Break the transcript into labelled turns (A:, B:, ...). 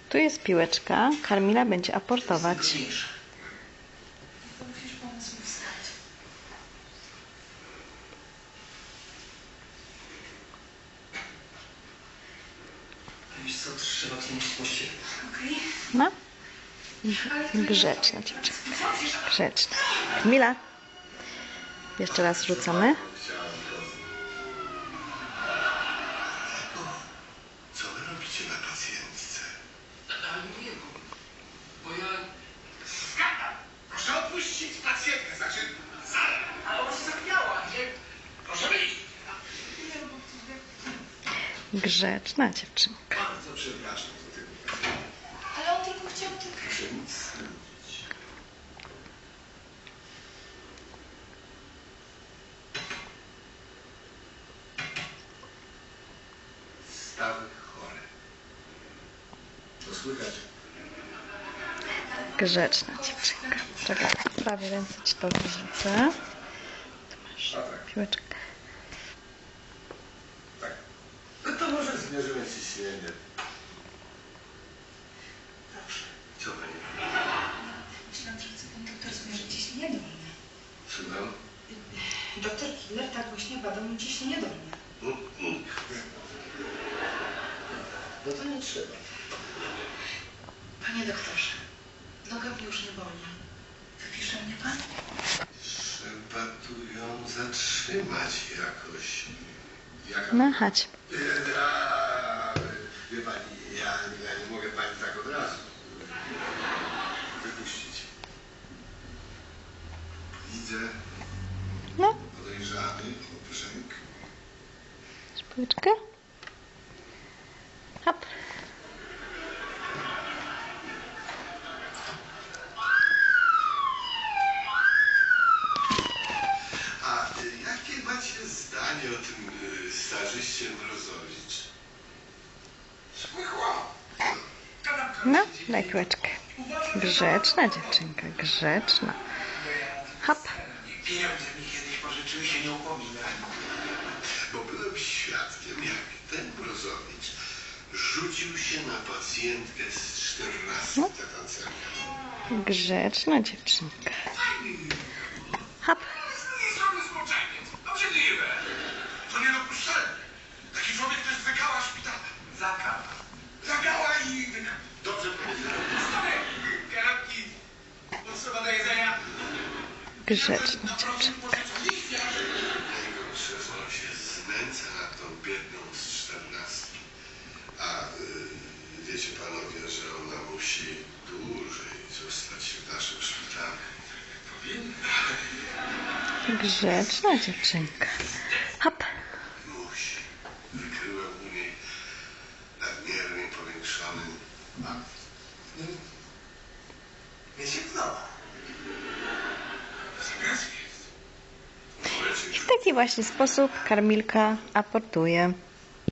A: Tu jest piłeczka. Kamila będzie aportować.
B: Wiesz co, trzeba zmienić pościel.
A: No. Grzeczna dziewczynka. Grzeczna. Kamila. Jeszcze raz rzucamy.
C: Co wy robicie na pacjentce?
B: Nie, bo ja...
C: Proszę odpuścić pacjentkę, znaczy...
B: Ale ona się zapijała, nie?
C: Proszę wyjść.
A: Grzeczna dziewczynka.
C: Bardzo przepraszam za tego.
D: Ale on tylko chciał tylko...
C: Proszę nic nie mówić. Stawy chore. To słychać?
A: Grzeczna dziewczynka. Czekaj, prawie ręce ci to wyrzucę. Tu masz piłeczkę.
C: Tak. No to może zmierzymy ciśnienie.
D: Proszę.
C: Co pani?
D: Myślałam, że chce pan doktor zmierzyć ciśnienie dolne.
C: Słucham?
D: Doktor Killer tak właśnie badał mi ciśnienie dolne.
C: No to nie trzeba.
D: Panie doktorze, noga mnie już nie boli. Wypisze mnie pan?
C: Trzeba tu ją zatrzymać jakoś.
A: No chodź.
C: Wie pani, ja nie mogę pani tak od razu wypuścić. Widzę
A: No.
C: podejrzany obrzęk.
A: Masz piłeczkę? Hop.
C: A jakie macie zdanie o tym starzyście Mrozowicz? Słychło.
A: No, daj piłeczkę. Grzeczna dziewczynka, grzeczna. Hop.
B: Pieniądze mi kiedyś pożyczyły, się nie upomina.
C: Bo byłem świadkiem, jak ten Mrozowicz rzucił się na pacjentkę z 14 tancerką.
A: Grzeczna dziewczynka. Hop.
C: Obrzydliwe! To niedopuszczalne. Taki człowiek to jest wykała szpitala.
B: Zakap.
C: Zagała i wykała. Dobrze powiedziałem.
B: Kanapki. Potrzeba do jedzenia.
A: Grzeczna dziewczynka.
C: Najgorsze, że on się znęca nad tą biedną z 14. A wiecie panowie, że ona musi dłużej zostać w naszym szpitalu. Powinna.
A: Grzeczna dziewczynka. Hop.
C: Musi. Wykryłem u niej nadmiernie powiększony akt.
B: Nie się znała.
C: Zakaz jest.
A: I w taki właśnie sposób Kamilka aportuje.